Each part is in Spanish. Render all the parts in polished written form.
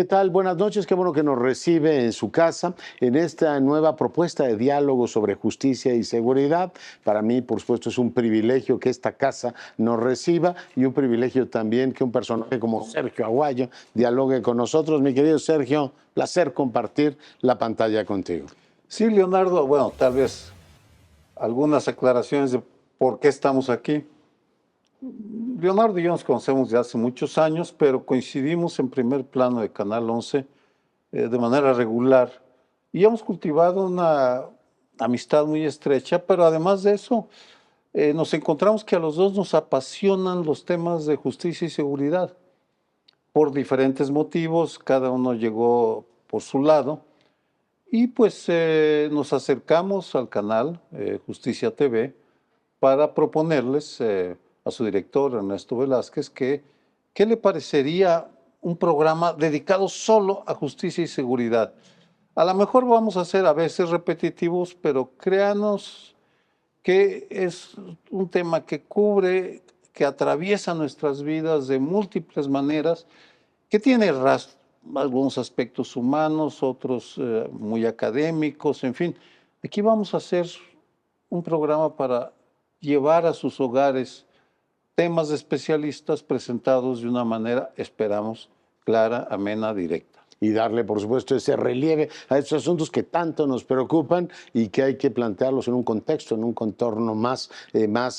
¿Qué tal? Buenas noches, qué bueno que nos recibe en su casa en esta nueva propuesta de diálogo sobre justicia y seguridad. Para mí, por supuesto, es un privilegio que esta casa nos reciba y un privilegio también que un personaje como Sergio Aguayo dialogue con nosotros. Mi querido Sergio, placer compartir la pantalla contigo. Sí, Leonardo, bueno, tal vez algunas aclaraciones de por qué estamos aquí. Leonardo y yo nos conocemos de hace muchos años, pero coincidimos en primer plano de Canal 11 de manera regular y hemos cultivado una amistad muy estrecha, pero además de eso, nos encontramos que a los dos nos apasionan los temas de justicia y seguridad. Por diferentes motivos, cada uno llegó por su lado y pues nos acercamos al canal Justicia TV para proponerles a su director, Ernesto Velázquez, que qué le parecería un programa dedicado solo a justicia y seguridad. A lo mejor vamos a ser a veces repetitivos, pero créanos que es un tema que cubre, que atraviesa nuestras vidas de múltiples maneras, que tiene algunos aspectos humanos, otros muy académicos, en fin. Aquí vamos a hacer un programa para llevar a sus hogares temas de especialistas presentados de una manera, esperamos, clara, amena, directa. Y darle, por supuesto, ese relieve a estos asuntos que tanto nos preocupan y que hay que plantearlos en un contexto, en un contorno más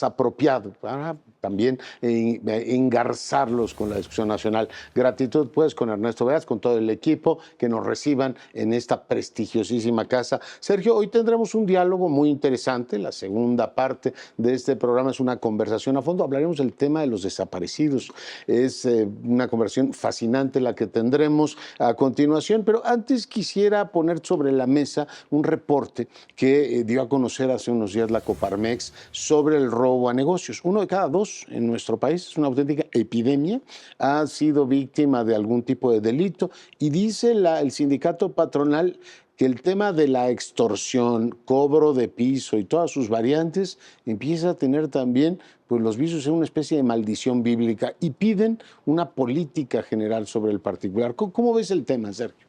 apropiado para también engarzarlos con la discusión nacional. Gratitud, pues, con Ernesto Velázquez, con todo el equipo que nos reciban en esta prestigiosísima casa. Sergio, hoy tendremos un diálogo muy interesante. La segunda parte de este programa es una conversación a fondo. Hablaremos del tema de los desaparecidos. Es una conversación fascinante la que tendremos a continuación, pero antes quisiera poner sobre la mesa un reporte que dio a conocer hace unos días la Coparmex sobre el robo a negocios. 1 de cada 2 en nuestro país, es una auténtica epidemia, ha sido víctima de algún tipo de delito y dice el sindicato patronal que el tema de la extorsión, cobro de piso y todas sus variantes empieza a tener también pues los vicios en una especie de maldición bíblica y piden una política general sobre el particular. ¿Cómo ves el tema, Sergio?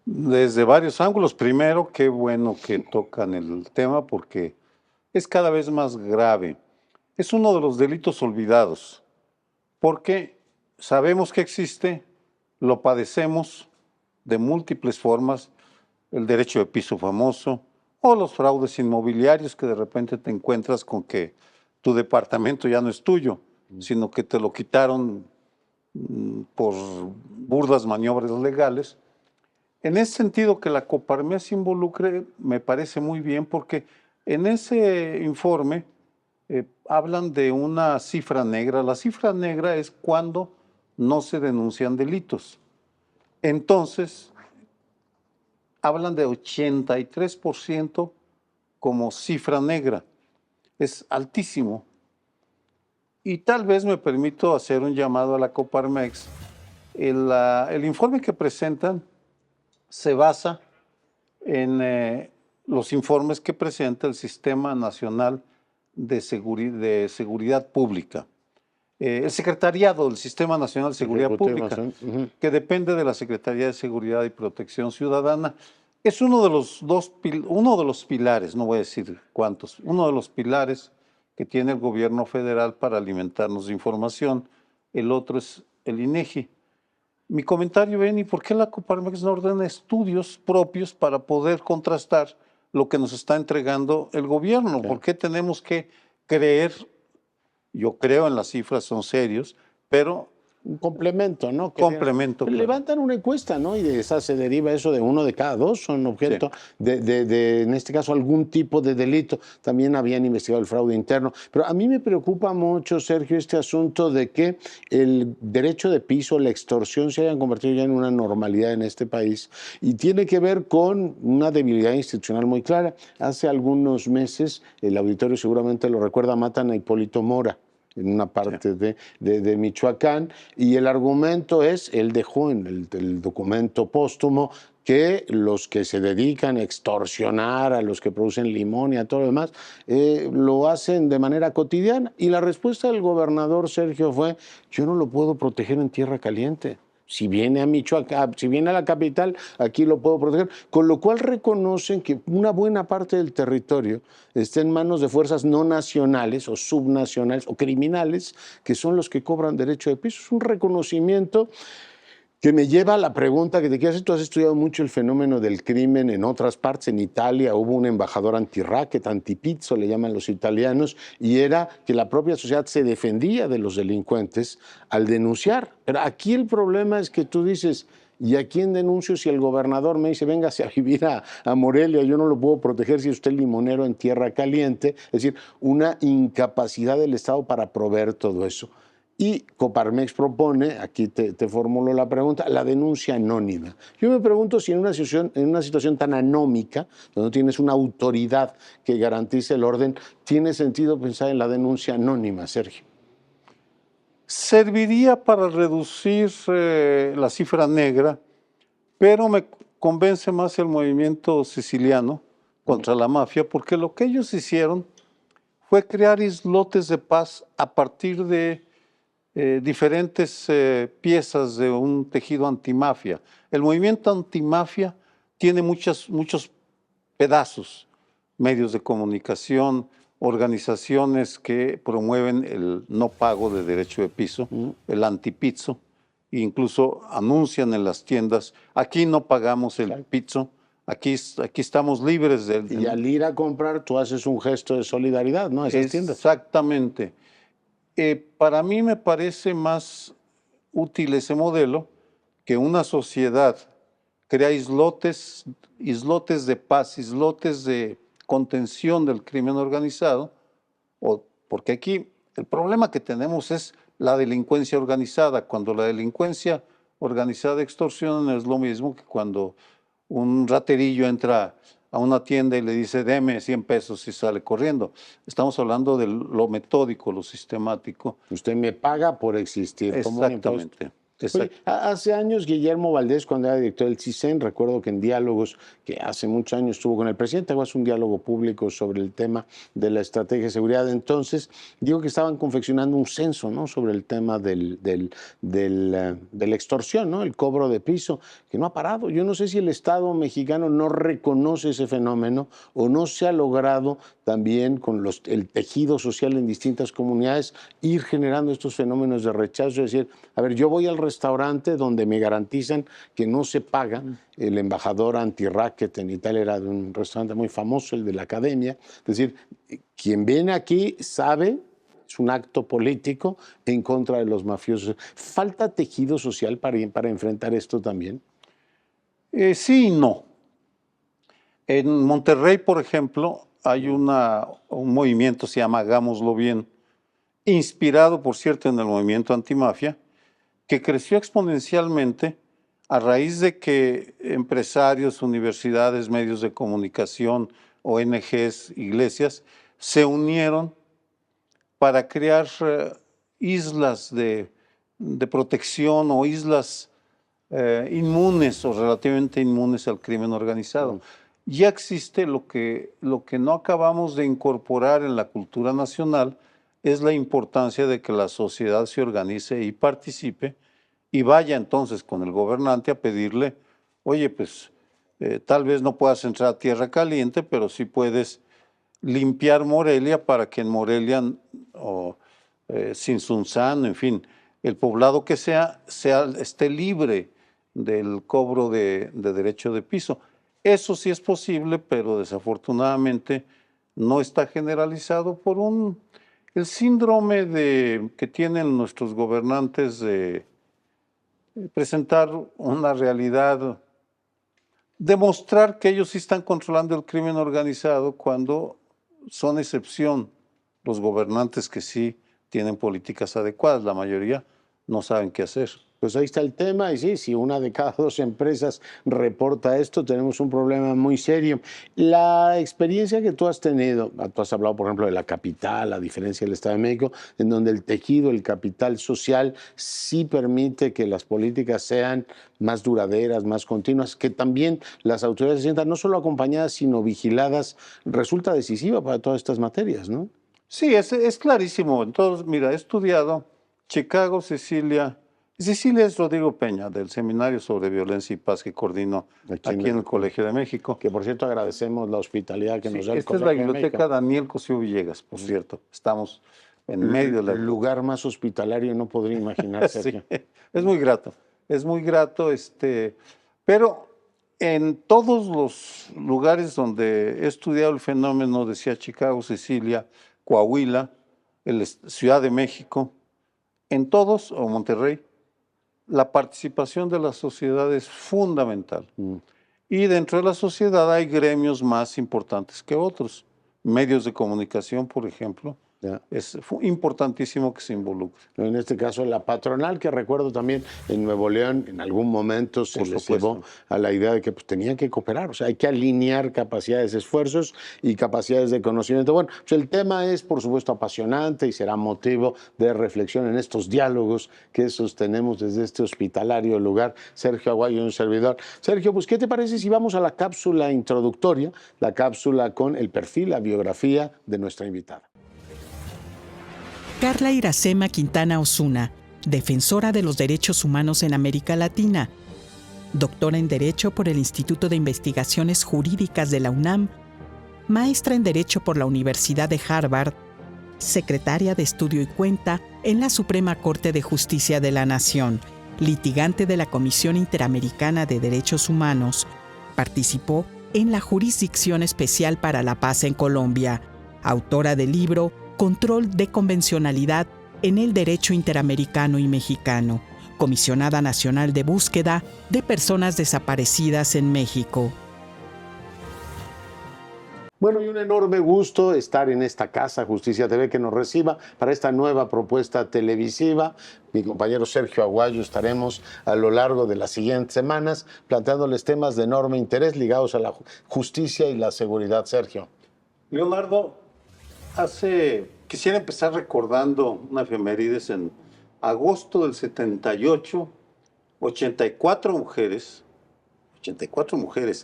Desde varios ángulos. Primero, qué bueno que tocan el tema porque es cada vez más grave. Es uno de los delitos olvidados porque sabemos que existe, lo padecemos de múltiples formas, el derecho de piso famoso o los fraudes inmobiliarios que de repente te encuentras con que tu departamento ya no es tuyo, sino que te lo quitaron por burdas maniobras legales. En ese sentido, que la Coparmex se involucre me parece muy bien porque en ese informe hablan de una cifra negra. La cifra negra es cuando no se denuncian delitos. Entonces, hablan de 83% como cifra negra. Es altísimo. Y tal vez me permito hacer un llamado a la Coparmex. El informe que presentan se basa en los informes que presenta el Sistema Nacional de Seguridad Pública. El Secretariado del Sistema Nacional de Seguridad Pública, que depende de la Secretaría de Seguridad y Protección Ciudadana. Es uno de los pilares, no voy a decir cuántos, uno de los pilares que tiene el gobierno federal para alimentarnos de información. El otro es el INEGI. Mi comentario, Benny, ¿por qué la Coparmex no ordena estudios propios para poder contrastar lo que nos está entregando el gobierno? Claro. ¿Por qué tenemos que creer? Yo creo en las cifras, son serios, pero un complemento, ¿no? Complemento. Claro. Levantan una encuesta, ¿no? Y de esa se deriva eso de 1 de cada 2 son objeto en este caso, algún tipo de delito. También habían investigado el fraude interno. Pero a mí me preocupa mucho, Sergio, este asunto de que el derecho de piso, la extorsión se hayan convertido ya en una normalidad en este país. Y tiene que ver con una debilidad institucional muy clara. Hace algunos meses, el auditorio seguramente lo recuerda, matan a Hipólito Mora en una parte de Michoacán, y el argumento es, él dejó en el documento póstumo que los que se dedican a extorsionar, a los que producen limón y a todo lo demás, lo hacen de manera cotidiana. Y la respuesta del gobernador Sergio fue, yo no lo puedo proteger en tierra caliente. Si viene a Michoacán, si viene a la capital, aquí lo puedo proteger. Con lo cual reconocen que una buena parte del territorio está en manos de fuerzas no nacionales o subnacionales o criminales, que son los que cobran derecho de piso. Es un reconocimiento que me lleva a la pregunta que te quiero hacer. Tú has estudiado mucho el fenómeno del crimen en otras partes. En Italia hubo un embajador anti-racket, anti-pizzo, le llaman los italianos, y era que la propia sociedad se defendía de los delincuentes al denunciar. Pero aquí el problema es que tú dices, ¿y a quién denuncio si el gobernador me dice, véngase a vivir a Morelia, yo no lo puedo proteger si usted es limonero en tierra caliente? Es decir, una incapacidad del Estado para proveer todo eso. Y Coparmex propone, aquí te formulo la pregunta, la denuncia anónima. Yo me pregunto si en una situación tan anómica, donde no tienes una autoridad que garantice el orden, tiene sentido pensar en la denuncia anónima, Sergio. Serviría para reducir la cifra negra, pero me convence más el movimiento siciliano contra la mafia, porque lo que ellos hicieron fue crear islotes de paz a partir de diferentes piezas de un tejido antimafia. El movimiento antimafia tiene muchos pedazos, medios de comunicación, organizaciones que promueven el no pago de derecho de piso, el antipizzo, e incluso anuncian en las tiendas, aquí no pagamos el pizzo, aquí estamos libres del... Y al ir a comprar, tú haces un gesto de solidaridad, ¿no? A esas tiendas. Exactamente. Para mí me parece más útil ese modelo que una sociedad crea islotes de paz, islotes de contención del crimen organizado, porque aquí el problema que tenemos es la delincuencia organizada. Cuando la delincuencia organizada extorsiona, es lo mismo que cuando un raterillo entra a una tienda y le dice, deme 100 pesos y sale corriendo. Estamos hablando de lo metódico, lo sistemático. Usted me paga por existir. Exactamente. Oye, hace años Guillermo Valdés, cuando era director del CISEN, recuerdo que en diálogos que hace muchos años tuvo con el presidente, hace un diálogo público sobre el tema de la estrategia de seguridad. Entonces, digo que estaban confeccionando un censo, ¿no?, sobre el tema de la extorsión, ¿no?, el cobro de piso, que no ha parado. Yo no sé si el Estado mexicano no reconoce ese fenómeno o no se ha logrado también con el tejido social en distintas comunidades ir generando estos fenómenos de rechazo, es decir, a ver, yo voy al restaurante donde me garantizan que no se paga. El embajador anti-racket en Italia era de un restaurante muy famoso, el de la Academia. Es decir, quien viene aquí sabe, es un acto político en contra de los mafiosos. ¿Falta tejido social para enfrentar esto también? Sí y no. En Monterrey, por ejemplo, hay un movimiento, se llama Hagámoslo Bien, inspirado, por cierto, en el movimiento antimafia, que creció exponencialmente a raíz de que empresarios, universidades, medios de comunicación, ONGs, iglesias, se unieron para crear islas de protección o islas inmunes o relativamente inmunes al crimen organizado. Ya existe lo que no acabamos de incorporar en la cultura nacional, es la importancia de que la sociedad se organice y participe y vaya entonces con el gobernante a pedirle, oye, pues tal vez no puedas entrar a tierra caliente, pero sí puedes limpiar Morelia para que en Morelia o Sinsunzán, en fin, el poblado que esté libre del cobro de derecho de piso. Eso sí es posible, pero desafortunadamente no está generalizado por el síndrome que tienen nuestros gobernantes de presentar una realidad, demostrar que ellos sí están controlando el crimen organizado cuando son excepción los gobernantes que sí tienen políticas adecuadas. La mayoría no saben qué hacer. Pues ahí está el tema, y sí, si una de cada dos empresas reporta esto, tenemos un problema muy serio. La experiencia que tú has tenido, tú has hablado, por ejemplo, de la capital, a diferencia del Estado de México, en donde el tejido, el capital social, sí permite que las políticas sean más duraderas, más continuas, que también las autoridades se sientan no solo acompañadas, sino vigiladas, resulta decisiva para todas estas materias, ¿no? Sí, es clarísimo. Entonces, mira, he estudiado Chicago, Sicilia, Cecilia es Rodrigo Peña, del Seminario sobre Violencia y Paz que coordino aquí en el Colegio de México. Que por cierto agradecemos la hospitalidad que nos da el Esta es Colegio la de biblioteca México. Daniel Cosío Villegas, por cierto. Estamos en medio de la... El lugar más hospitalario no podría imaginar, Sergio. Sí, es muy grato, pero en todos los lugares donde he estudiado el fenómeno, decía Chicago, Cecilia, Coahuila, Ciudad de México, en todos, o Monterrey, la participación de la sociedad es fundamental. Y dentro de la sociedad hay gremios más importantes que otros. Medios de comunicación, por ejemplo, es importantísimo que se involucre. En este caso, la patronal, que recuerdo también en Nuevo León, en algún momento se les llevó a la idea de que pues, tenían que cooperar, o sea, hay que alinear capacidades, esfuerzos y capacidades de conocimiento. Bueno, pues el tema es, por supuesto, apasionante y será motivo de reflexión en estos diálogos que sostenemos desde este hospitalario lugar. Sergio Aguayo, un servidor. Sergio, pues, ¿qué te parece si vamos a la cápsula introductoria, la cápsula con el perfil, la biografía de nuestra invitada? Carla Iracema Quintana Osuna, defensora de los derechos humanos en América Latina, doctora en Derecho por el Instituto de Investigaciones Jurídicas de la UNAM, maestra en Derecho por la Universidad de Harvard, secretaria de Estudio y Cuenta en la Suprema Corte de Justicia de la Nación, litigante de la Comisión Interamericana de Derechos Humanos, participó en la Jurisdicción Especial para la Paz en Colombia, autora del libro Control de Convencionalidad en el Derecho Interamericano y Mexicano, Comisionada Nacional de Búsqueda de Personas Desaparecidas en México. Bueno, y un enorme gusto estar en esta casa, Justicia TV, que nos reciba para esta nueva propuesta televisiva. Mi compañero Sergio Aguayo estaremos a lo largo de las siguientes semanas planteándoles temas de enorme interés ligados a la justicia y la seguridad. Sergio. Leonardo, quisiera empezar recordando una efemérides. En agosto del 78, 84 mujeres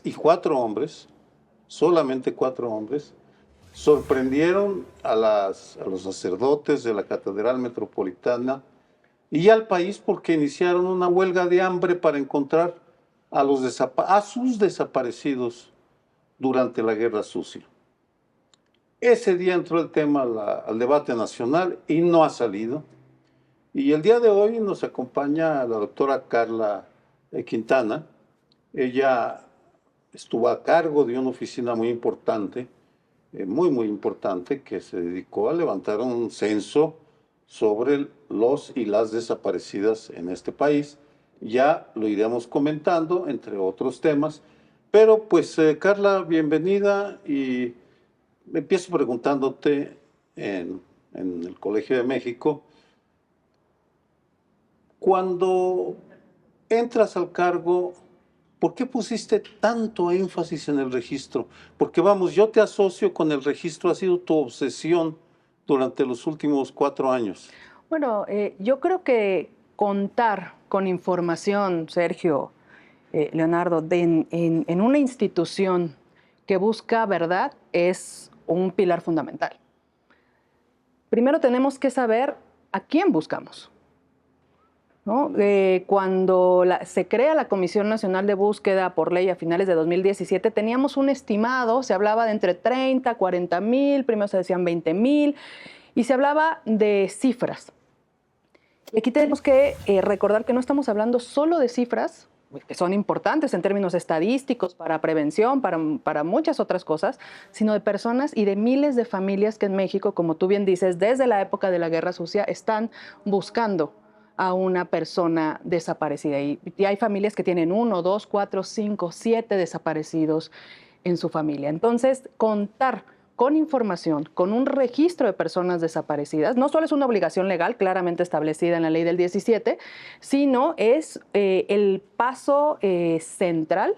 y 4 hombres, solamente 4 hombres, sorprendieron a los sacerdotes de la Catedral Metropolitana y al país porque iniciaron una huelga de hambre para encontrar a sus desaparecidos durante la Guerra Sucia. Ese día entró el tema al debate nacional y no ha salido. Y el día de hoy nos acompaña la doctora Carla Quintana. Ella estuvo a cargo de una oficina muy importante, muy importante, que se dedicó a levantar un censo sobre los y las desaparecidas en este país. Ya lo iremos comentando, entre otros temas. Pero pues, Carla, bienvenida, y empiezo preguntándote en el Colegio de México, cuando entras al cargo, ¿por qué pusiste tanto énfasis en el registro? Porque vamos, yo te asocio con el registro, ha sido tu obsesión durante los últimos 4 años. Bueno, yo creo que contar con información, Sergio, Leonardo, en una institución que busca verdad es un pilar fundamental. Primero tenemos que saber a quién buscamos, ¿no? Cuando se crea la Comisión Nacional de Búsqueda por ley a finales de 2017, teníamos un estimado, se hablaba de entre 30, 40 mil, primero se decían 20 mil, y se hablaba de cifras. Y aquí tenemos que recordar que no estamos hablando solo de cifras, que son importantes en términos estadísticos, para prevención, para muchas otras cosas, sino de personas y de miles de familias que en México, como tú bien dices, desde la época de la Guerra Sucia, están buscando a una persona desaparecida. Y hay familias que tienen 1, 2, 4, 5, 7 desaparecidos en su familia. Entonces, contar con información, con un registro de personas desaparecidas, no solo es una obligación legal claramente establecida en la ley del 17, sino es el paso central,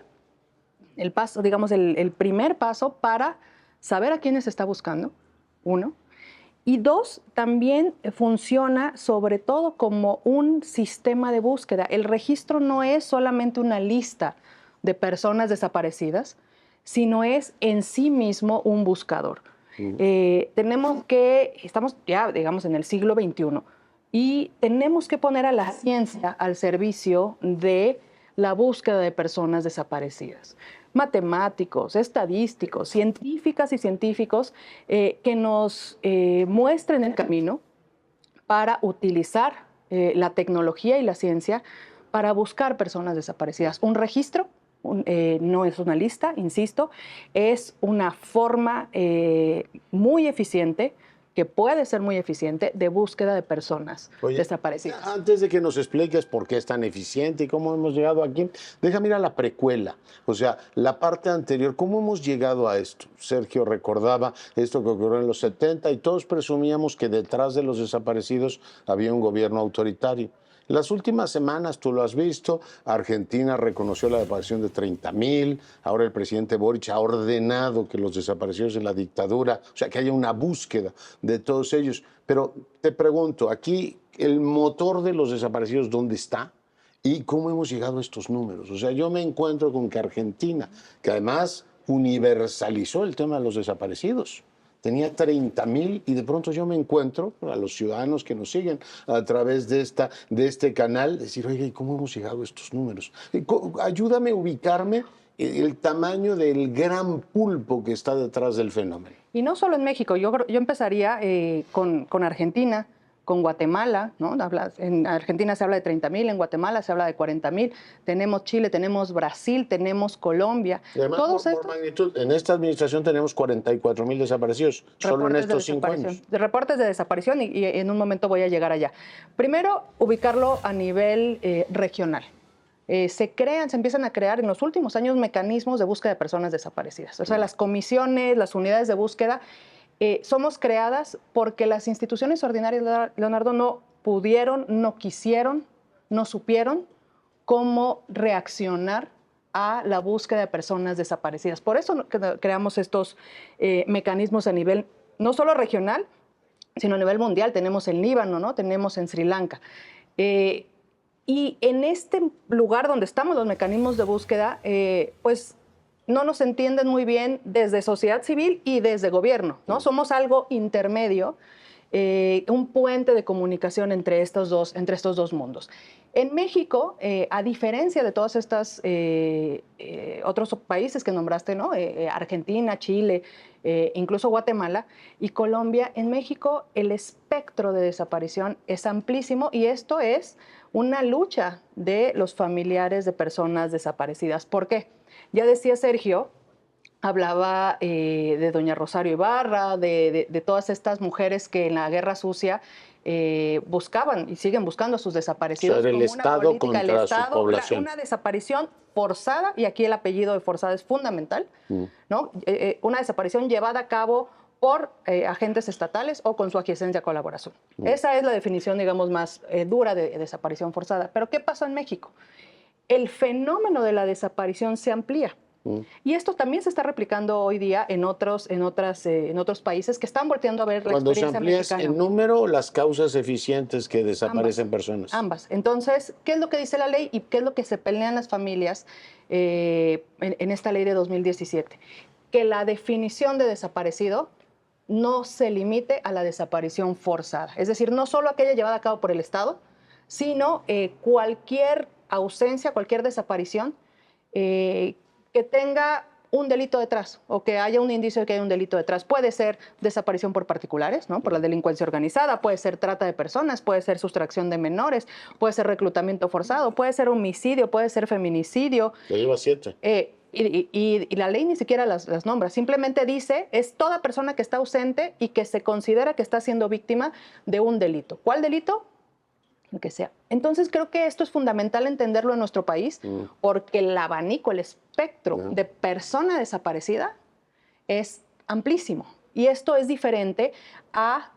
el paso, digamos, el primer paso para saber a quiénes se está buscando, 1. Y 2, también funciona sobre todo como un sistema de búsqueda. El registro no es solamente una lista de personas desaparecidas, sino es en sí mismo un buscador. Estamos ya, digamos, en el siglo XXI. y tenemos que poner a la ciencia al servicio de la búsqueda de personas desaparecidas. Matemáticos, estadísticos, científicas y científicos que nos muestren el camino para utilizar la tecnología y la ciencia para buscar personas desaparecidas. Un registro no es una lista, insisto, es una forma muy eficiente, que puede ser muy eficiente, de búsqueda de personas desaparecidas. Antes de que nos expliques por qué es tan eficiente y cómo hemos llegado aquí, déjame ir a la precuela, o sea, la parte anterior, ¿cómo hemos llegado a esto? Sergio recordaba esto que ocurrió en los 70 y todos presumíamos que detrás de los desaparecidos había un gobierno autoritario. Las últimas semanas, tú lo has visto, Argentina reconoció la desaparición de 30.000, ahora el presidente Boric ha ordenado que los desaparecidos en la dictadura, o sea, que haya una búsqueda de todos ellos. Pero te pregunto, aquí el motor de los desaparecidos, ¿dónde está? ¿Y cómo hemos llegado a estos números? O sea, yo me encuentro con que Argentina, que además universalizó el tema de los desaparecidos, tenía 30.000 y de pronto yo me encuentro a los ciudadanos que nos siguen a través de este canal, decir, oye, ¿y cómo hemos llegado a estos números? Ayúdame a ubicarme el tamaño del gran pulpo que está detrás del fenómeno. Y no solo en México, yo empezaría con Argentina, con Guatemala, ¿no? En Argentina se habla de 30.000, en Guatemala se habla de 40.000, tenemos Chile, tenemos Brasil, tenemos Colombia. Y además, por magnitud, en esta administración tenemos 44.000 desaparecidos, solo en estos 5 años. Reportes de desaparición y en un momento voy a llegar allá. Primero, ubicarlo a nivel regional. Se empiezan a crear en los últimos años mecanismos de búsqueda de personas desaparecidas. O sea, las comisiones, las unidades de búsqueda, somos creadas porque las instituciones ordinarias, Leonardo, no pudieron, no quisieron, no supieron cómo reaccionar a la búsqueda de personas desaparecidas. Por eso creamos estos mecanismos a nivel no solo regional, sino a nivel mundial. Tenemos en Líbano, ¿no? Tenemos en Sri Lanka. Y en este lugar donde estamos los mecanismos de búsqueda, pues no nos entienden muy bien desde sociedad civil y desde gobierno, ¿no? Somos algo intermedio, un puente de comunicación entre estos dos mundos. En México, a diferencia de todos estos otros países que nombraste, ¿no? Argentina, Chile, incluso Guatemala y Colombia, en México el espectro de desaparición es amplísimo y esto es una lucha de los familiares de personas desaparecidas. ¿Por qué? Ya decía Sergio, hablaba de doña Rosario Ibarra, de todas estas mujeres que en la Guerra Sucia buscaban y siguen buscando a sus desaparecidos. O sea, el Estado contra su población. Una desaparición forzada, y aquí el apellido de forzada es fundamental, ¿no? Una desaparición llevada a cabo por agentes estatales o con su aquiescencia colaboración. Esa es la definición, digamos, más dura de desaparición forzada. Pero ¿qué pasa en México? El fenómeno de la desaparición se amplía. Y esto también se está replicando hoy día en otros países que están volteando a ver la experiencia mexicana. Cuando se amplía en número, las causas eficientes que desaparecen personas. Ambas. Entonces, ¿qué es lo que dice la ley y qué es lo que se pelean las familias en esta ley de 2017? Que la definición de desaparecido no se limite a la desaparición forzada. Es decir, no solo aquella llevada a cabo por el Estado, sino cualquier ausencia, cualquier desaparición que tenga un delito detrás o que haya un indicio de que hay un delito detrás. Puede ser desaparición por particulares, ¿no? Por la delincuencia organizada, puede ser trata de personas, puede ser sustracción de menores, puede ser reclutamiento forzado, puede ser homicidio, puede ser feminicidio. Ya lleva 7. Y la ley ni siquiera las nombra, simplemente dice es toda persona que está ausente y que se considera que está siendo víctima de un delito. ¿Cuál delito? Lo que sea. Entonces creo que esto es fundamental entenderlo en nuestro país porque el abanico, el espectro de persona desaparecida es amplísimo. Y esto es diferente a,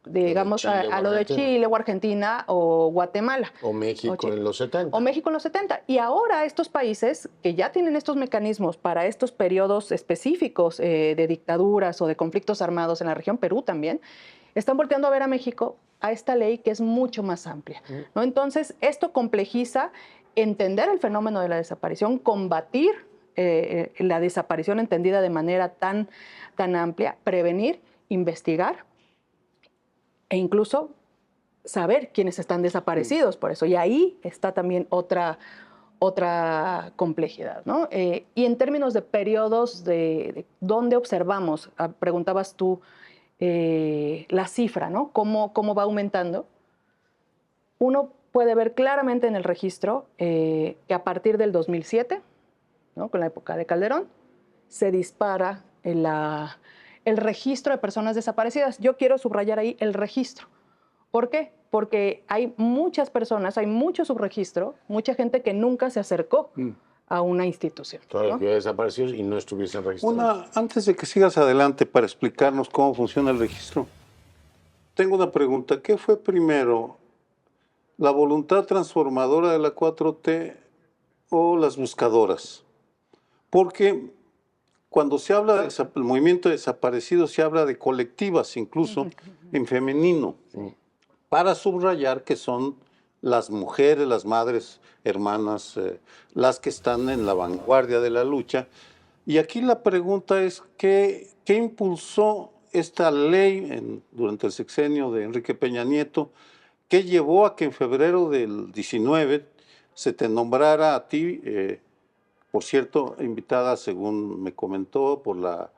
digamos, a lo de Chile o Argentina o Guatemala. O México en los 70. O México en los 70. Y ahora estos países que ya tienen estos mecanismos para estos periodos específicos de dictaduras o de conflictos armados en la región, Perú también, están volteando a ver a México a esta ley que es mucho más amplia, ¿no? Entonces, esto complejiza entender el fenómeno de la desaparición, combatir la desaparición entendida de manera tan amplia, prevenir, investigar e incluso saber quiénes están desaparecidos por eso. Y ahí está también otra complejidad, ¿no? Y en términos de periodos de dónde observamos, preguntabas tú la cifra, ¿no? ¿Cómo va aumentando? Uno puede ver claramente en el registro que a partir del 2007, ¿no? Con la época de Calderón, se dispara el registro de personas desaparecidas. Yo quiero subrayar ahí el registro. ¿Por qué? Porque hay muchas personas, hay mucho subregistro, mucha gente que nunca se acercó a una institución, Todos ¿no? que desaparecidos y no estuviesen registrados. Antes de que sigas adelante para explicarnos cómo funciona el registro, tengo una pregunta. ¿Qué fue primero, la voluntad transformadora de la 4T o las buscadoras? Porque cuando se habla del movimiento de desaparecidos, se habla de colectivas, incluso en femenino, para subrayar que son las mujeres, las madres, hermanas, las que están en la vanguardia de la lucha. Y aquí la pregunta es, ¿qué impulsó esta ley durante el sexenio de Enrique Peña Nieto? ¿Qué llevó a que en febrero del 19 se te nombrara a ti, por cierto, invitada, según me comentó, por la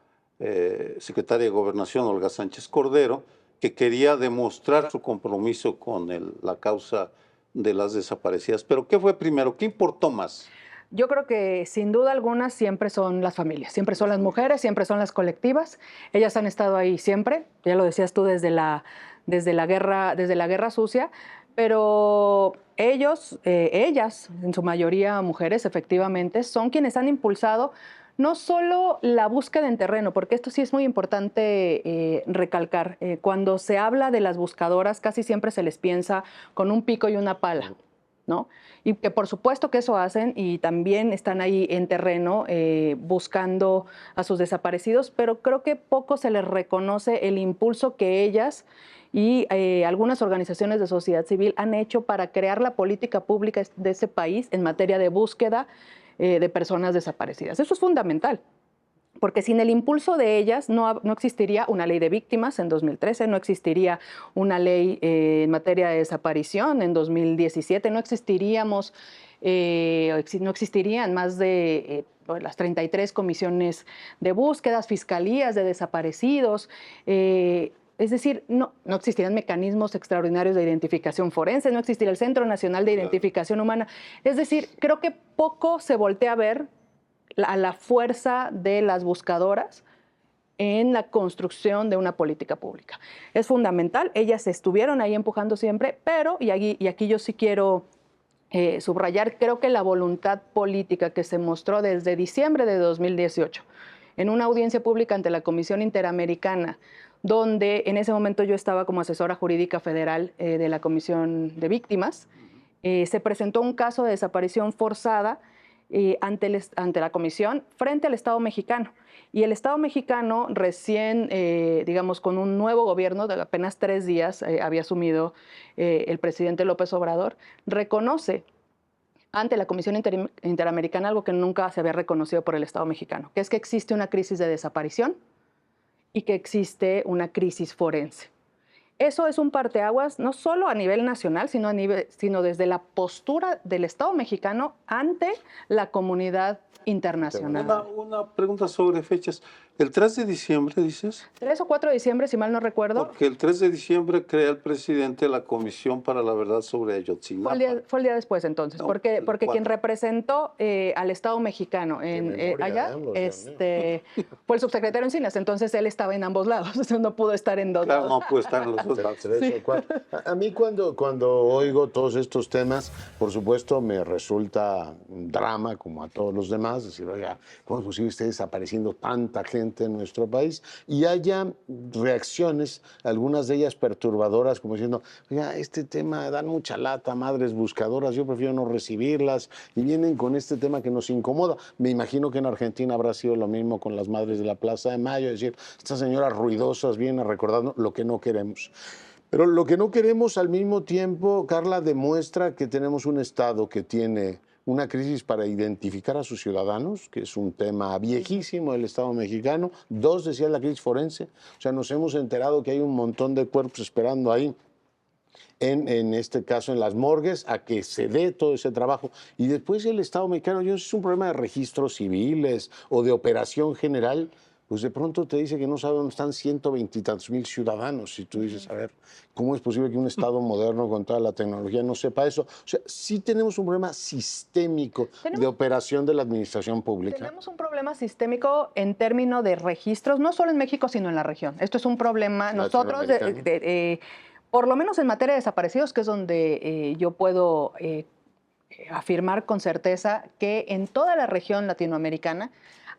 secretaria de Gobernación, Olga Sánchez Cordero, que quería demostrar su compromiso con la causa de las desaparecidas? Pero ¿qué fue primero? ¿Qué importó más? Yo creo que sin duda alguna siempre son las familias, siempre son las mujeres, siempre son las colectivas. Ellas han estado ahí siempre, ya lo decías tú, desde la guerra sucia, pero ellos, ellas, en su mayoría mujeres, efectivamente, son quienes han impulsado no solo la búsqueda en terreno, porque esto sí es muy importante recalcar. Cuando se habla de las buscadoras, casi siempre se les piensa con un pico y una pala, ¿no? Y que por supuesto que eso hacen y también están ahí en terreno buscando a sus desaparecidos, pero creo que poco se les reconoce el impulso que ellas y algunas organizaciones de sociedad civil han hecho para crear la política pública de ese país en materia de búsqueda de personas desaparecidas. Eso es fundamental. Porque sin el impulso de ellas no existiría una ley de víctimas en 2013, no existiría una ley en materia de desaparición en 2017, no existirían más de las 33 comisiones de búsquedas, fiscalías de desaparecidos. Es decir, no existirían mecanismos extraordinarios de identificación forense, no existiría el Centro Nacional de Identificación Humana. Es decir, creo que poco se voltea a ver a la fuerza de las buscadoras en la construcción de una política pública. Es fundamental, ellas estuvieron ahí empujando siempre, pero, y aquí yo sí quiero subrayar, creo que la voluntad política que se mostró desde diciembre de 2018 en una audiencia pública ante la Comisión Interamericana, donde en ese momento yo estaba como asesora jurídica federal de la Comisión de Víctimas, se presentó un caso de desaparición forzada ante la Comisión frente al Estado mexicano. Y el Estado mexicano recién, digamos, con un nuevo gobierno de apenas 3 días había asumido el presidente López Obrador, reconoce ante la Comisión Interamericana algo que nunca se había reconocido por el Estado mexicano, que es que existe una crisis de desaparición y que existe una crisis forense. Eso es un parteaguas no solo a nivel nacional, sino desde la postura del Estado mexicano ante la comunidad internacional. Una pregunta sobre fechas. ¿El 3 de diciembre, dices? 3 o 4 de diciembre, si mal no recuerdo. Porque el 3 de diciembre crea el presidente la Comisión para la Verdad sobre Ayotzinapa. Fue el día después, entonces, No, porque ¿cuál? quien representó al Estado mexicano allá fue el subsecretario Encinas, entonces él estaba en ambos lados, no pudo estar en dos Claro, lados. no puede estar en los dos lados. Sí. A mí cuando oigo todos estos temas, por supuesto me resulta un drama, como a todos los demás, decir, oiga, ¿cómo es posible que esté desapareciendo tanta gente en nuestro país? Y haya reacciones, algunas de ellas perturbadoras, como diciendo, oiga, este tema dan mucha lata, madres buscadoras, yo prefiero no recibirlas, y vienen con este tema que nos incomoda. Me imagino que en Argentina habrá sido lo mismo con las madres de la Plaza de Mayo, es decir, estas señoras ruidosas vienen recordando lo que no queremos. Pero lo que no queremos al mismo tiempo, Carla, demuestra que tenemos un Estado que tiene una crisis para identificar a sus ciudadanos, que es un tema viejísimo del Estado mexicano. 2, decía, la crisis forense. O sea, nos hemos enterado que hay un montón de cuerpos esperando ahí en este caso en las morgues, a que se dé todo ese trabajo. Y después el Estado mexicano, yo no sé si es un problema de registros civiles o de operación general, pues de pronto te dice que no sabe dónde están 120 y tantos mil ciudadanos. Y tú dices, a ver, ¿cómo es posible que un Estado moderno con toda la tecnología no sepa eso? O sea, sí tenemos un problema sistémico de operación de la administración pública. Tenemos un problema sistémico en términos de registros, no solo en México, sino en la región. Esto es un problema, nosotros, por lo menos en materia de desaparecidos, que es donde yo puedo afirmar con certeza que en toda la región latinoamericana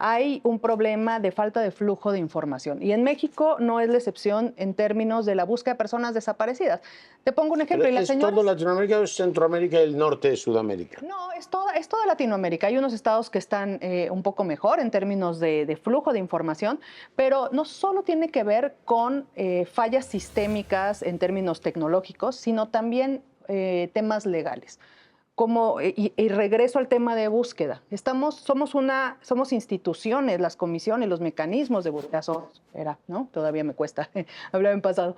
hay un problema de falta de flujo de información. Y en México no es la excepción en términos de la búsqueda de personas desaparecidas. Te pongo un ejemplo. ¿Es todo Latinoamérica o es Centroamérica y el norte de Sudamérica? No, es toda Latinoamérica. Hay unos estados que están un poco mejor en términos de flujo de información, pero no solo tiene que ver con fallas sistémicas en términos tecnológicos, sino también temas legales. Y regreso al tema de búsqueda. Somos instituciones, las comisiones, los mecanismos de búsqueda. ¿No? Todavía me cuesta hablar en pasado.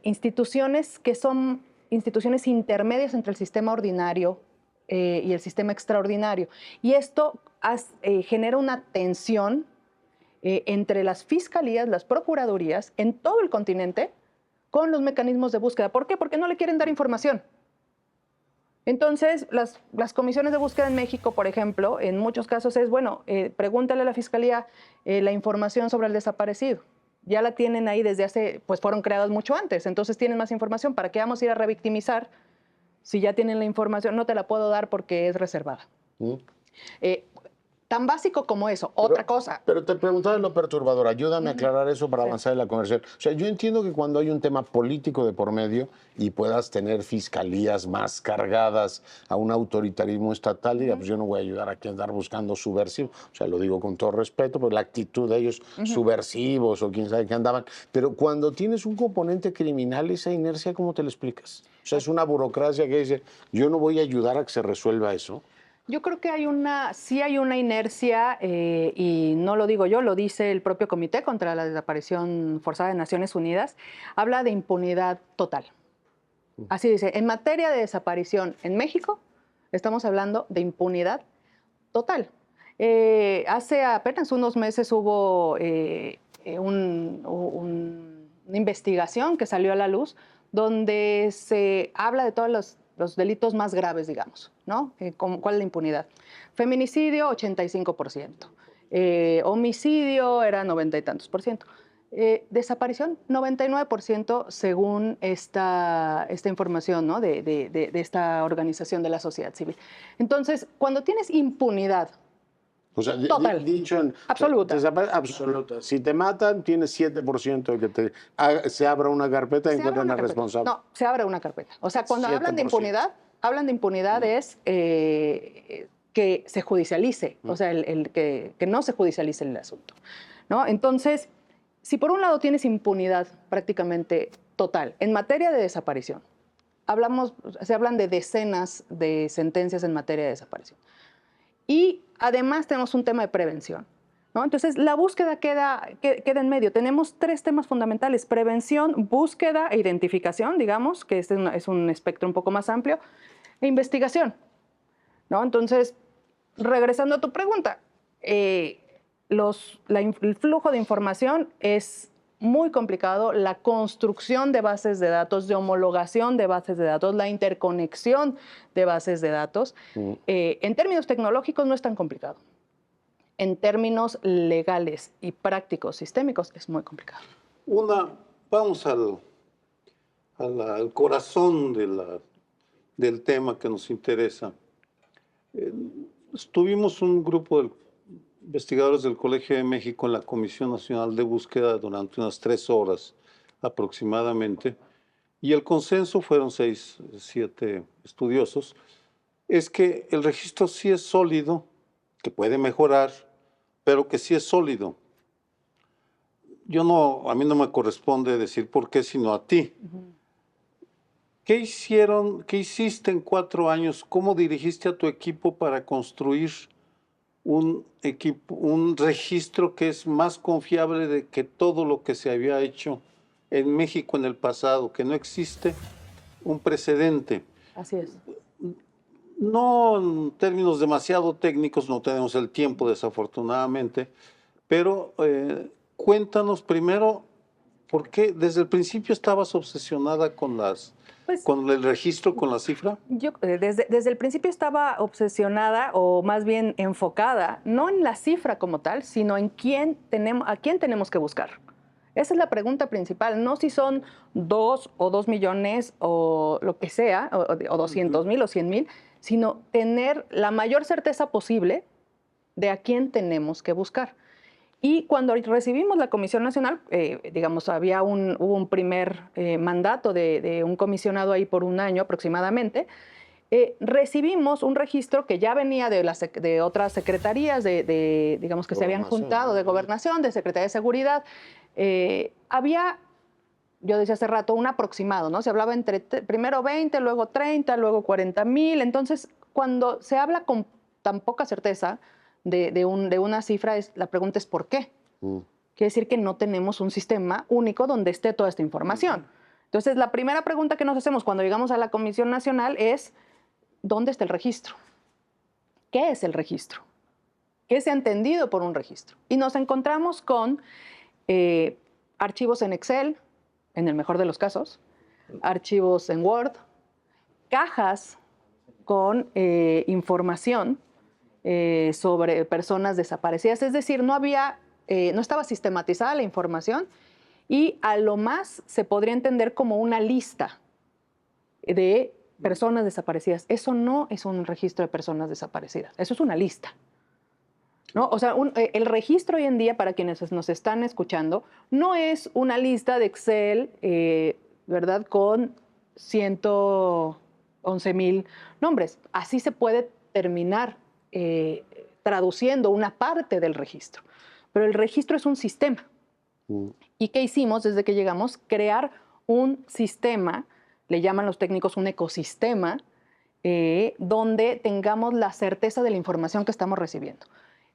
Instituciones que son instituciones intermedias entre el sistema ordinario y el sistema extraordinario. Y esto genera una tensión entre las fiscalías, las procuradurías en todo el continente con los mecanismos de búsqueda. ¿Por qué? Porque no le quieren dar información. Entonces, las comisiones de búsqueda en México, por ejemplo, en muchos casos es, bueno, pregúntale a la Fiscalía la información sobre el desaparecido. Ya la tienen ahí desde hace, pues fueron creadas mucho antes, entonces tienen más información. ¿Para qué vamos a ir a revictimizar si ya tienen la información? No te la puedo dar porque es reservada. Tan básico como eso. Otra cosa. Pero te preguntaba lo perturbador. Ayúdame a aclarar eso para avanzar en la conversación. O sea, yo entiendo que cuando hay un tema político de por medio y puedas tener fiscalías más cargadas a un autoritarismo estatal, diga, pues yo no voy a ayudar aquí a andar buscando subversivos. O sea, lo digo con todo respeto, pues la actitud de ellos subversivos o quién sabe qué andaban. Pero cuando tienes un componente criminal, esa inercia, ¿cómo te lo explicas? O sea, es una burocracia que dice, yo no voy a ayudar a que se resuelva eso. Yo creo que sí hay una inercia, y no lo digo yo, lo dice el propio Comité contra la Desaparición Forzada de Naciones Unidas, habla de impunidad total. Así dice, en materia de desaparición en México, estamos hablando de impunidad total. Hace apenas unos meses hubo una investigación que salió a la luz donde se habla de todos los delitos más graves, digamos, ¿no? ¿Cuál es la impunidad? Feminicidio, 85%. Homicidio era 90 y tantos por ciento. Desaparición, 99% según esta información, ¿no? de esta organización de la sociedad civil. Entonces, cuando tienes impunidad, o sea, total, dicho en absoluta. Absoluta. Si te matan, tienes 7% de que se abra una carpeta y encuentran al responsable. No, se abre una carpeta. O sea, cuando hablan de impunidad es que se judicialice, o sea, que no se judicialice el asunto, ¿no? Entonces, si por un lado tienes impunidad prácticamente total en materia de desaparición, se hablan de decenas de sentencias en materia de desaparición. Y además tenemos un tema de prevención, ¿no? Entonces, la búsqueda queda en medio. Tenemos 3 temas fundamentales: prevención, búsqueda e identificación, digamos, que es un espectro un poco más amplio, e investigación, ¿no? Entonces, regresando a tu pregunta, el flujo de información es muy complicado, la construcción de bases de datos, de homologación de bases de datos, la interconexión de bases de datos, en términos tecnológicos no es tan complicado. En términos legales y prácticos, sistémicos, es muy complicado. Vamos al corazón del tema que nos interesa. Tuvimos un grupo de investigadores del Colegio de México en la Comisión Nacional de Búsqueda durante unas 3 horas aproximadamente, y el consenso, fueron 6, 7 estudiosos, es que el registro sí es sólido, que puede mejorar, pero que sí es sólido. A mí no me corresponde decir por qué, sino a ti. ¿Qué hiciste en 4 años? ¿Cómo dirigiste a tu equipo para construir un registro que es más confiable de que todo lo que se había hecho en México en el pasado, que no existe un precedente. Así es. No en términos demasiado técnicos, no tenemos el tiempo desafortunadamente, pero cuéntanos primero por qué desde el principio estabas obsesionada con con el registro, con la cifra. Yo desde el principio estaba obsesionada o más bien enfocada, no en la cifra como tal, sino en a quién tenemos que buscar. Esa es la pregunta principal, no si son 2 o 2 millones o lo que sea, o 200,000 o 100,000, sino tener la mayor certeza posible de a quién tenemos que buscar. Y cuando recibimos la Comisión Nacional, digamos, hubo un primer mandato de un comisionado ahí por un año aproximadamente, recibimos un registro que ya venía de otras secretarías, digamos, que se habían juntado, de Gobernación, de Secretaría de Seguridad. Había, yo decía hace rato, un aproximado, ¿no? Se hablaba entre primero 20, luego 30, luego 40,000. Entonces, cuando se habla con tan poca certeza de una cifra, la pregunta es ¿por qué? Quiere decir que no tenemos un sistema único donde esté toda esta información. Entonces, la primera pregunta que nos hacemos cuando llegamos a la Comisión Nacional es ¿dónde está el registro? ¿Qué es el registro? ¿Qué se ha entendido por un registro? Y nos encontramos con archivos en Excel, en el mejor de los casos, archivos en Word, cajas con información sobre personas desaparecidas. Es decir, no estaba sistematizada la información y a lo más se podría entender como una lista de personas desaparecidas. Eso no es un registro de personas desaparecidas, eso es una lista, ¿no? O sea, el registro hoy en día, para quienes nos están escuchando, no es una lista de Excel, ¿verdad?, con 111,000 nombres. Así se puede terminar traduciendo una parte del registro. Pero el registro es un sistema. ¿Y qué hicimos desde que llegamos? Crear un sistema, le llaman los técnicos un ecosistema, donde tengamos la certeza de la información que estamos recibiendo.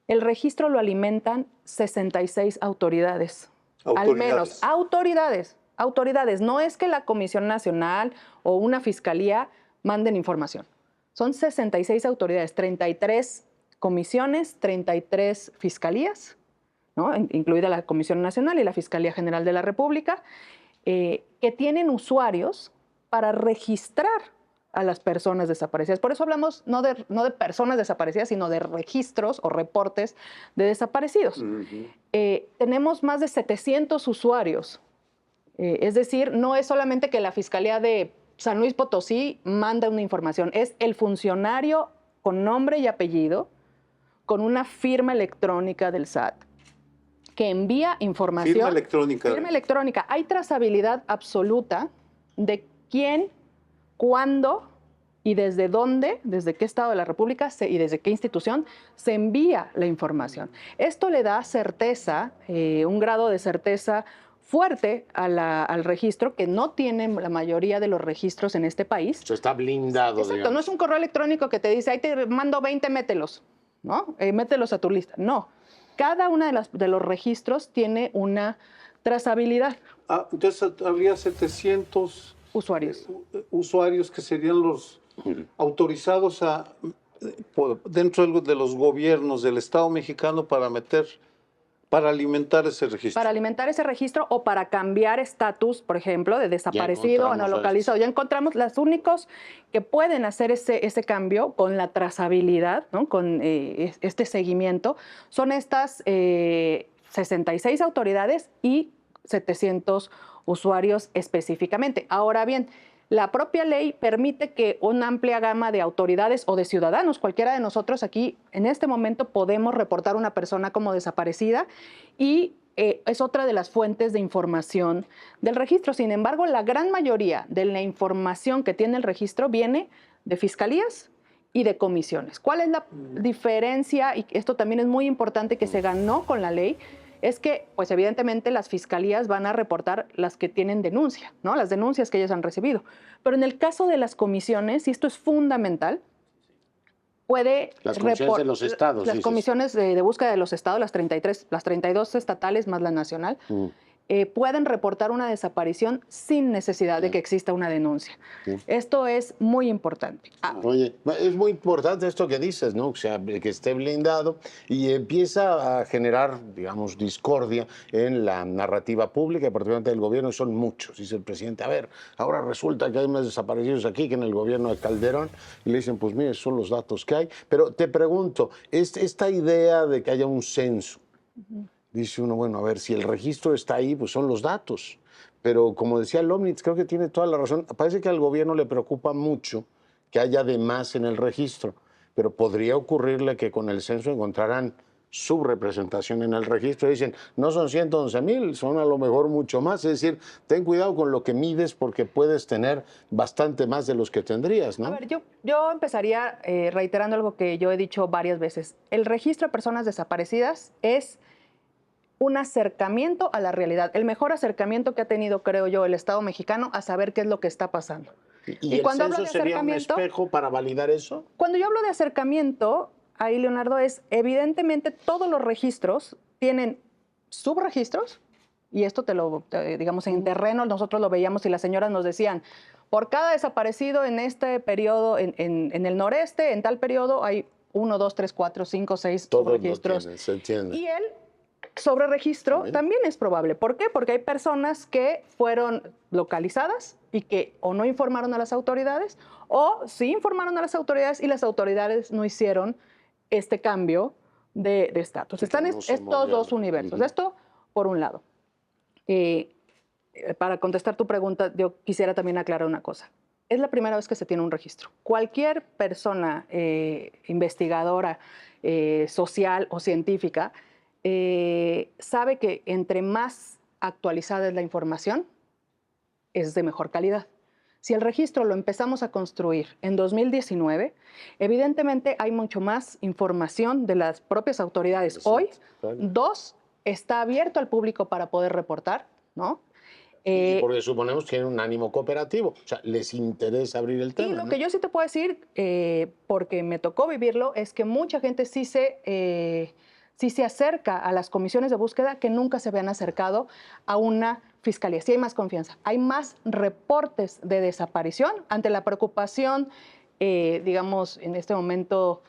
El registro lo alimentan 66 autoridades. Al menos autoridades. No es que la Comisión Nacional o una fiscalía manden información. Son 66 autoridades, 33 comisiones, 33 fiscalías, ¿no?, incluida la Comisión Nacional y la Fiscalía General de la República, que tienen usuarios para registrar a las personas desaparecidas. Por eso hablamos no de personas desaparecidas, sino de registros o reportes de desaparecidos. Tenemos más de 700 usuarios. Es decir, no es solamente que la Fiscalía de San Luis Potosí manda una información, es el funcionario con nombre y apellido, con una firma electrónica del SAT, que envía información. Firma electrónica. Firma electrónica. Hay trazabilidad absoluta de quién, cuándo y desde dónde, desde qué estado de la República y desde qué institución se envía la información. Esto le da certeza, un grado de certeza fuerte al registro que no tienen la mayoría de los registros en este país. Eso está blindado. Exacto, digamos. no es un correo electrónico que te dice, ahí te mando 20, mételos, ¿no? Mételos a tu lista. No, cada uno de los registros tiene una trazabilidad. Entonces habría 700 usuarios que serían los autorizados dentro de los gobiernos del Estado mexicano para alimentar ese registro. Para alimentar ese registro o para cambiar estatus, por ejemplo, de desaparecido o no localizado. Ya encontramos los únicos que pueden hacer ese cambio con la trazabilidad, ¿no?, con este seguimiento, son estas 66 autoridades y 700 usuarios específicamente. Ahora bien, la propia ley permite que una amplia gama de autoridades o de ciudadanos, cualquiera de nosotros aquí en este momento podemos reportar una persona como desaparecida y es otra de las fuentes de información del registro. Sin embargo, la gran mayoría de la información que tiene el registro viene de fiscalías y de comisiones. ¿Cuál es la diferencia? Y esto también es muy importante que se ganó con la ley. Es que, pues evidentemente, las fiscalías van a reportar las que tienen denuncia, ¿no?, las denuncias que ellos han recibido. Pero en el caso de las comisiones, y esto es fundamental, puede... Las comisiones de los estados. Las comisiones de búsqueda de los estados, las 32 estatales más la nacional, pueden reportar una desaparición sin necesidad de que exista una denuncia. Sí. Esto es muy importante. Oye, es muy importante esto que dices, ¿no? O sea, que esté blindado y empieza a generar, digamos, discordia en la narrativa pública, particularmente del gobierno, y son muchos. Dice el presidente, a ver, ahora resulta que hay más desaparecidos aquí que en el gobierno de Calderón, y le dicen, pues mire, son los datos que hay. Pero te pregunto, esta idea de que haya un censo, dice uno, bueno, a ver, si el registro está ahí, pues son los datos. Pero como decía Lomnitz, creo que tiene toda la razón. Parece que al gobierno le preocupa mucho que haya de más en el registro, pero podría ocurrirle que con el censo encontraran subrepresentación en el registro. Dicen, no son 111,000, son a lo mejor mucho más. Es decir, ten cuidado con lo que mides porque puedes tener bastante más de los que tendrías, ¿no? A ver, yo empezaría reiterando algo que yo he dicho varias veces. El registro de personas desaparecidas es un acercamiento a la realidad, el mejor acercamiento que ha tenido, creo yo, el Estado mexicano a saber qué es lo que está pasando. ¿Y el cuando hablo censo de sería un espejo para validar eso? Cuando yo hablo de acercamiento, ahí, Leonardo, es evidentemente todos los registros tienen subregistros, y esto digamos, en terreno nosotros lo veíamos y las señoras nos decían, por cada desaparecido en este periodo, en el noreste, en tal periodo, hay 1, 2, 3, 4, 5, 6 subregistros. Se entiende. Y el sobreregistro también es probable. ¿Por qué? Porque hay personas que fueron localizadas y que o no informaron a las autoridades o sí informaron a las autoridades y las autoridades no hicieron este cambio de estatus. Están estos dos universos. Esto por un lado. Para contestar tu pregunta, yo quisiera también aclarar una cosa. Es la primera vez que se tiene un registro. Cualquier persona investigadora, social o científica sabe que entre más actualizada es la información, es de mejor calidad. Si el registro lo empezamos a construir en 2019, evidentemente hay mucho más información de las propias autoridades hoy. Claro. 2, está abierto al público para poder reportar, ¿no? Y porque suponemos que tienen un ánimo cooperativo, o sea, les interesa abrir el tema. Y lo que yo sí te puedo decir, porque me tocó vivirlo, es que mucha gente sí se acerca a las comisiones de búsqueda que nunca se habían acercado a una fiscalía. Sí hay más confianza, hay más reportes de desaparición ante la preocupación, digamos, en este momento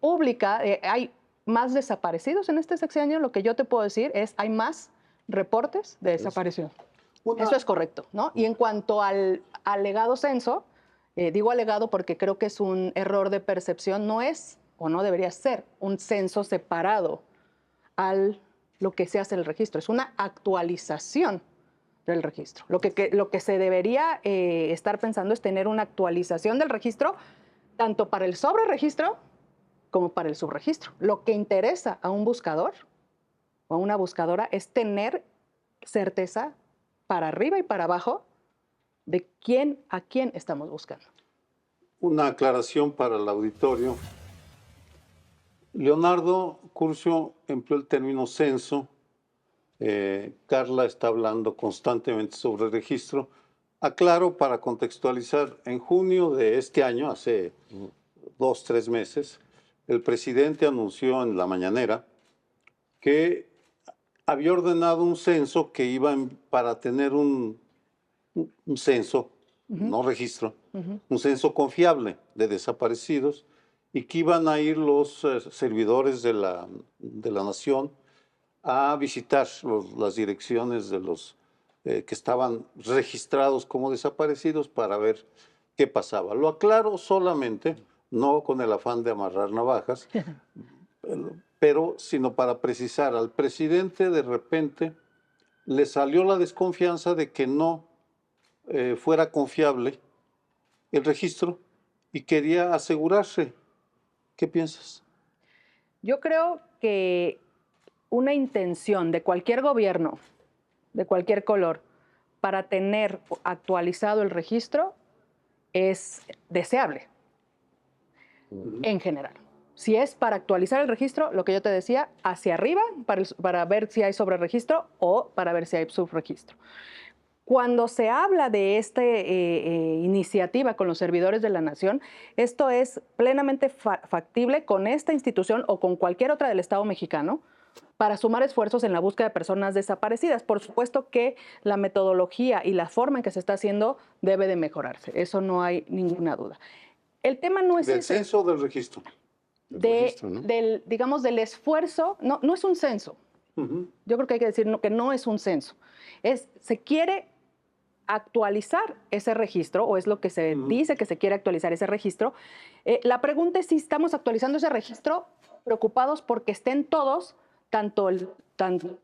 pública. Hay más desaparecidos en este sexenio. Lo que yo te puedo decir es hay más reportes de desaparición. Eso es correcto, ¿no? Y en cuanto al alegado censo, digo alegado porque creo que es un error de percepción, no es o no debería ser un censo separado a lo que se hace en el registro. Es una actualización del registro. Lo que se debería estar pensando es tener una actualización del registro tanto para el sobreregistro como para el subregistro. Lo que interesa a un buscador o a una buscadora es tener certeza para arriba y para abajo de a quién estamos buscando. Una aclaración para el auditorio. Leonardo Curcio empleó el término censo. Carla está hablando constantemente sobre registro. Aclaro para contextualizar, en junio de este año, hace 2, 3 meses, el presidente anunció en la mañanera que había ordenado un censo que iba para tener un censo, no registro, un censo confiable de desaparecidos, y que iban a ir los servidores de la nación a visitar las direcciones de los que estaban registrados como desaparecidos para ver qué pasaba. Lo aclaro solamente, no con el afán de amarrar navajas, pero sino para precisar, al presidente de repente le salió la desconfianza de que no fuera confiable el registro y quería asegurarse. ¿Qué piensas? Yo creo que una intención de cualquier gobierno, de cualquier color, para tener actualizado el registro es deseable, en general. Si es para actualizar el registro, lo que yo te decía, hacia arriba, para ver si hay sobreregistro o para ver si hay subregistro. Cuando se habla de esta iniciativa con los servidores de la nación, esto es plenamente factible con esta institución o con cualquier otra del Estado mexicano, para sumar esfuerzos en la búsqueda de personas desaparecidas. Por supuesto que la metodología y la forma en que se está haciendo debe de mejorarse, eso no hay ninguna duda. El tema no es ¿Del ese, censo o del registro? registro, ¿no? digamos, del esfuerzo, no es un censo. Yo creo que hay que decir que no es un censo. Se quiere actualizar ese registro, o es lo que se dice que se quiere actualizar ese registro. La pregunta es si estamos actualizando ese registro preocupados porque estén todos, tanto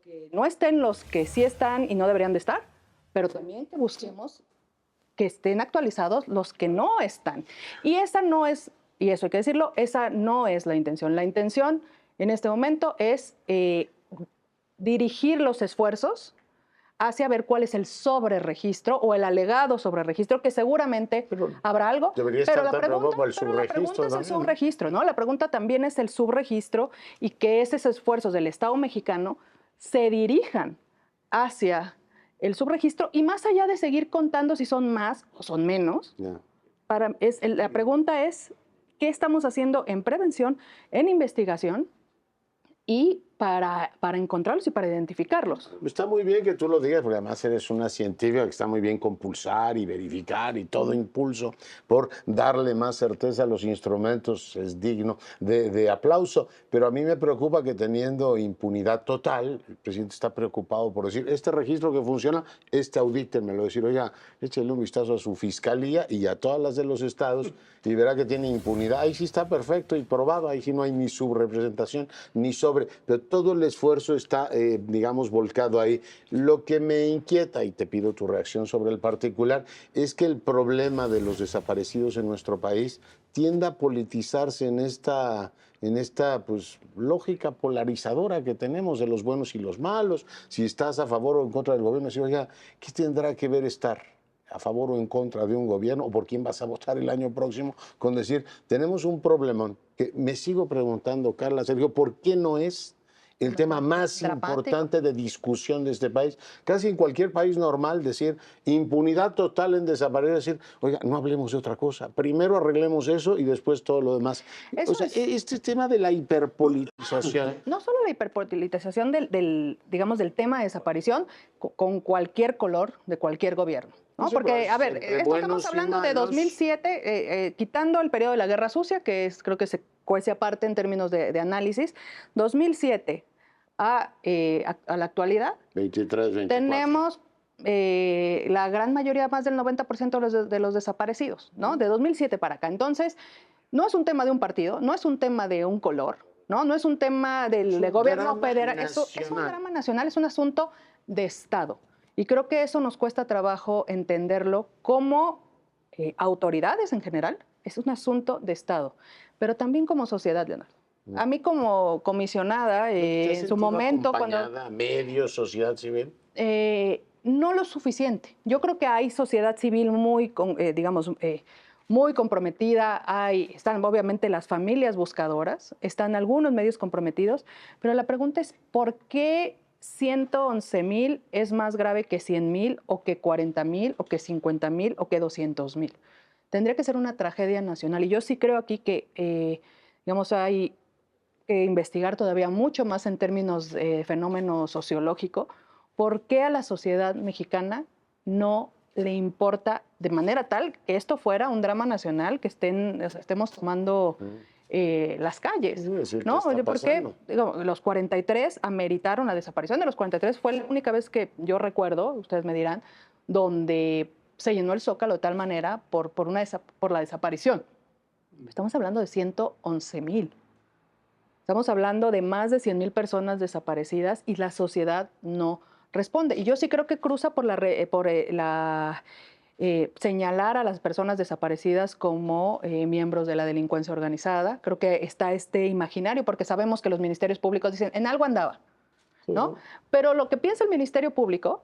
que no estén los que sí están y no deberían de estar, pero también que busquemos que estén actualizados los que no están. Y esa no es, y eso hay que decirlo, esa no es la intención. La intención en este momento es dirigir los esfuerzos hacia ver cuál es el sobreregistro o el alegado sobreregistro, que seguramente habrá algo. Debería pero estar la tan preocupado por el pero la pregunta subregistro es el también, ¿no? subregistro, ¿no? La pregunta también es el subregistro y que esos esfuerzos del Estado mexicano se dirijan hacia el subregistro y más allá de seguir contando si son más o son menos, Ya. la pregunta es qué estamos haciendo en prevención, en investigación y para encontrarlos y para identificarlos. Está muy bien que tú lo digas, porque además eres una científica que está muy bien con pulsar y verificar y todo impulso por darle más certeza a los instrumentos es digno de aplauso. Pero a mí me preocupa que teniendo impunidad total, el presidente está preocupado por decir, este registro que funciona, audítenmelo, decir, oiga, échale un vistazo a su fiscalía y a todas las de los estados y verá que tiene impunidad. Ahí sí está perfecto y probado, ahí sí no hay ni subrepresentación ni sobre, pero todo el esfuerzo está, digamos, volcado ahí. Lo que me inquieta, y te pido tu reacción sobre el particular, es que el problema de los desaparecidos en nuestro país tiende a politizarse en esta pues, lógica polarizadora que tenemos de los buenos y los malos. Si estás a favor o en contra del gobierno, decir, oiga, ¿qué tendrá que ver estar a favor o en contra de un gobierno o por quién vas a votar el año próximo? Con decir, tenemos un problemón que me sigo preguntando, Carla, Sergio, ¿por qué no es el tema más importante de discusión de este país? Casi en cualquier país normal decir impunidad total en desaparecer, decir, oiga, no hablemos de otra cosa, primero arreglemos eso y después todo lo demás. O sea, este tema de la hiperpolitización. No solo la hiperpolitización digamos, del tema de desaparición con cualquier color de cualquier gobierno. ¿No? Porque, a ver, esto estamos hablando de 2007, quitando el periodo de la Guerra Sucia, que creo que se cuece aparte en términos de análisis, 2007 a la actualidad, 23, 24. tenemos la gran mayoría, más del 90% de los desaparecidos, ¿no? De 2007 para acá. Entonces, no es un tema de un partido, no es un tema de un color, no es un tema del gobierno federal, es un drama nacional, es un asunto de Estado. Y creo que eso nos cuesta trabajo entenderlo como autoridades en general, es un asunto de Estado, pero también como sociedad, Leonardo. A mí como comisionada, en su momento, cuando... medios, sociedad civil. No lo suficiente. Yo creo que hay sociedad civil muy, digamos, muy comprometida. Están obviamente las familias buscadoras, están algunos medios comprometidos, pero la pregunta es, ¿por qué 111,000 es más grave que 100,000 o que 40,000 o que 50,000 o que 200,000? Tendría que ser una tragedia nacional. Y yo sí creo aquí que, digamos, hay que investigar todavía mucho más en términos de fenómeno sociológico. ¿Por qué a la sociedad mexicana no le importa de manera tal que esto fuera un drama nacional, que estemos tomando las calles? ¿No? ¿Por qué los 43 ameritaron la desaparición de los 43? Fue la única vez que yo recuerdo, ustedes me dirán, donde se llenó el Zócalo de tal manera por la desaparición. Estamos hablando de 111,000. Estamos hablando de más de 100,000 personas desaparecidas y la sociedad no responde. Y yo sí creo que cruza por señalar a las personas desaparecidas como miembros de la delincuencia organizada. Creo que está este imaginario, porque sabemos que los ministerios públicos dicen, en algo andaba, ¿no? Pero lo que piensa el Ministerio Público,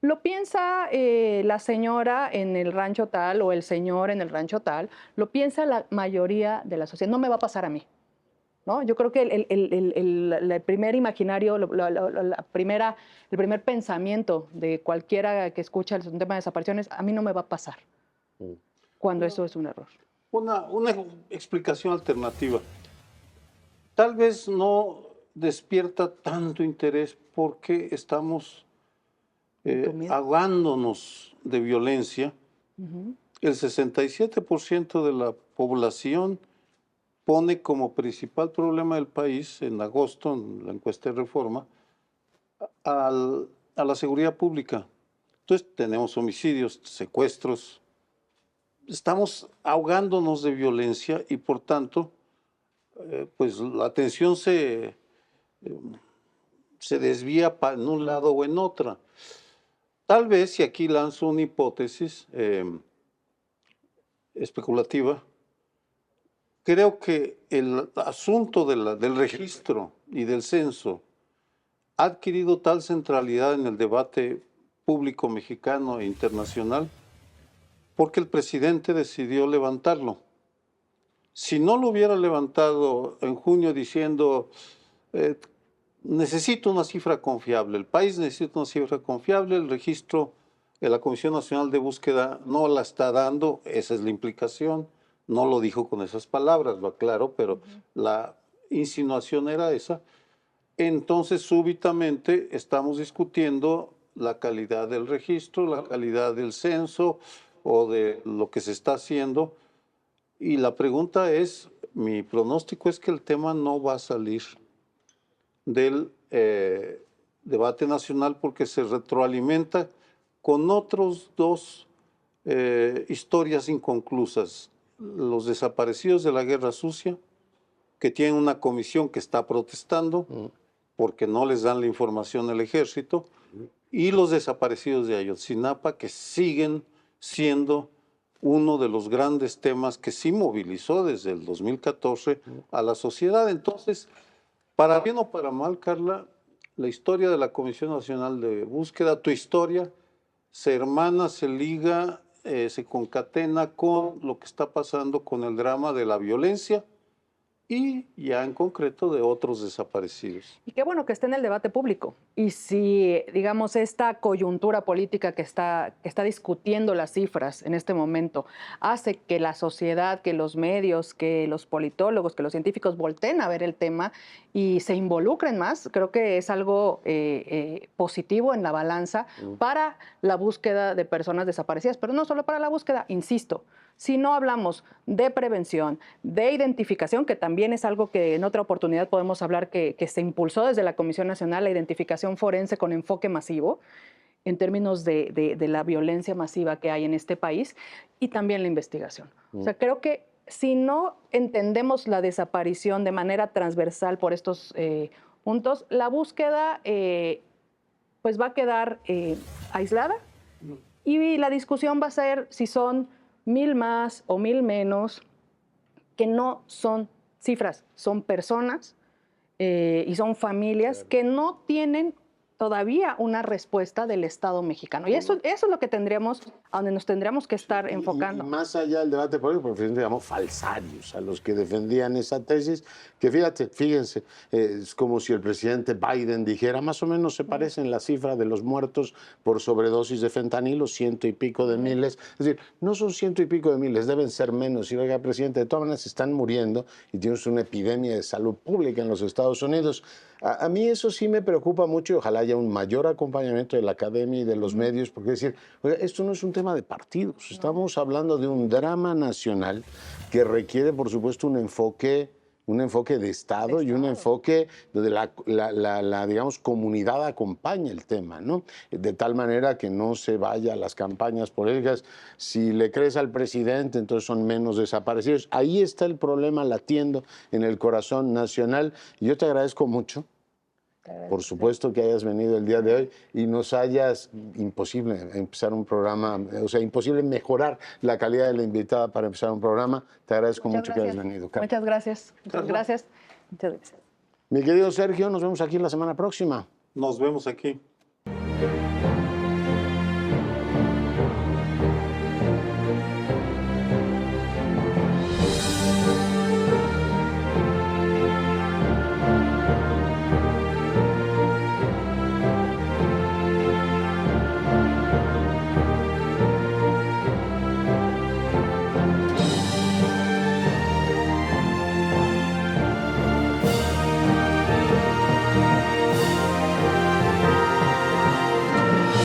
lo piensa la señora en el rancho tal o el señor en el rancho tal, lo piensa la mayoría de la sociedad. No me va a pasar a mí, ¿no? Yo creo que el primer imaginario, el primer pensamiento de cualquiera que escucha el tema de desapariciones, a mí no me va a pasar, cuando eso es un error. Una explicación alternativa. Tal vez no despierta tanto interés? Porque estamos Entumido. ahogándonos de violencia. El 67% de la población pone como principal problema del país, en agosto, en la encuesta de Reforma, a la seguridad pública. Entonces tenemos homicidios, secuestros, estamos ahogándonos de violencia y por tanto, pues la atención se desvía en un lado o en otra. Tal vez, y aquí lanzo una hipótesis especulativa, creo que el asunto del registro y del censo ha adquirido tal centralidad en el debate público mexicano e internacional porque el presidente decidió levantarlo. Si no lo hubiera levantado en junio diciendo necesito una cifra confiable, el país necesita una cifra confiable, el registro de la Comisión Nacional de Búsqueda no la está dando, esa es la implicación, no lo dijo con esas palabras, lo aclaro, pero la insinuación era esa. Entonces súbitamente estamos discutiendo la calidad del registro, la calidad del censo o de lo que se está haciendo. Y la pregunta es, mi pronóstico es que el tema no va a salir del debate nacional porque se retroalimenta con otros dos historias inconclusas. Los desaparecidos de la Guerra Sucia, que tienen una comisión que está protestando porque no les dan la información al ejército, y los desaparecidos de Ayotzinapa, que siguen siendo uno de los grandes temas que sí movilizó desde el 2014 a la sociedad. Entonces, para bien o para mal, Carla, la historia de la Comisión Nacional de Búsqueda, tu historia, se hermana, se liga, se concatena con lo que está pasando con el drama de la violencia y ya en concreto de otros desaparecidos. Y qué bueno que esté en el debate público. Y si, digamos, esta coyuntura política que está discutiendo las cifras en este momento hace que la sociedad, que los medios, que los politólogos, que los científicos volteen a ver el tema y se involucren más, creo que es algo positivo en la balanza para la búsqueda de personas desaparecidas. Pero no solo para la búsqueda, insisto, si no hablamos de prevención, de identificación, que también es algo que en otra oportunidad podemos hablar que se impulsó desde la Comisión Nacional, la identificación forense con enfoque masivo, en términos de la violencia masiva que hay en este país, y también la investigación. O sea, creo que si no entendemos la desaparición de manera transversal por estos puntos, la búsqueda pues va a quedar aislada y la discusión va a ser si son 1000 más o 1000 menos, que no son cifras, son personas y son familias que no tienen todavía una respuesta del Estado mexicano. Y eso es lo que tendríamos, a donde nos tendríamos que estar enfocando. Y más allá del debate político, porque el presidente llamó falsarios a los que defendían esa tesis, que fíjense, es como si el presidente Biden dijera, más o menos se parecen las cifras de los muertos por sobredosis de fentanilo, 100 y pico de miles. Es decir, no son 100 y pico de miles, deben ser menos. Y oiga, presidente, de todas maneras están muriendo y tienes una epidemia de salud pública en los Estados Unidos. A mí eso sí me preocupa mucho y ojalá haya un mayor acompañamiento de la academia y de los medios, porque es decir, oiga, esto no es un tema de partidos, estamos hablando de un drama nacional que requiere, por supuesto, un enfoque de Estado y un enfoque donde la digamos, comunidad acompañe el tema, ¿no? De tal manera que no se vaya a las campañas políticas. Si le crees al presidente, entonces son menos desaparecidos. Ahí está el problema latiendo en el corazón nacional. Y yo te agradezco mucho. Por supuesto que hayas venido el día de hoy y nos hayas, imposible empezar un programa, o sea, imposible mejorar la calidad de la invitada para empezar un programa. Te agradezco mucho que hayas venido, Carla. Muchas gracias. Muchas gracias. Mi querido Sergio, nos vemos aquí la semana próxima. Nos vemos aquí.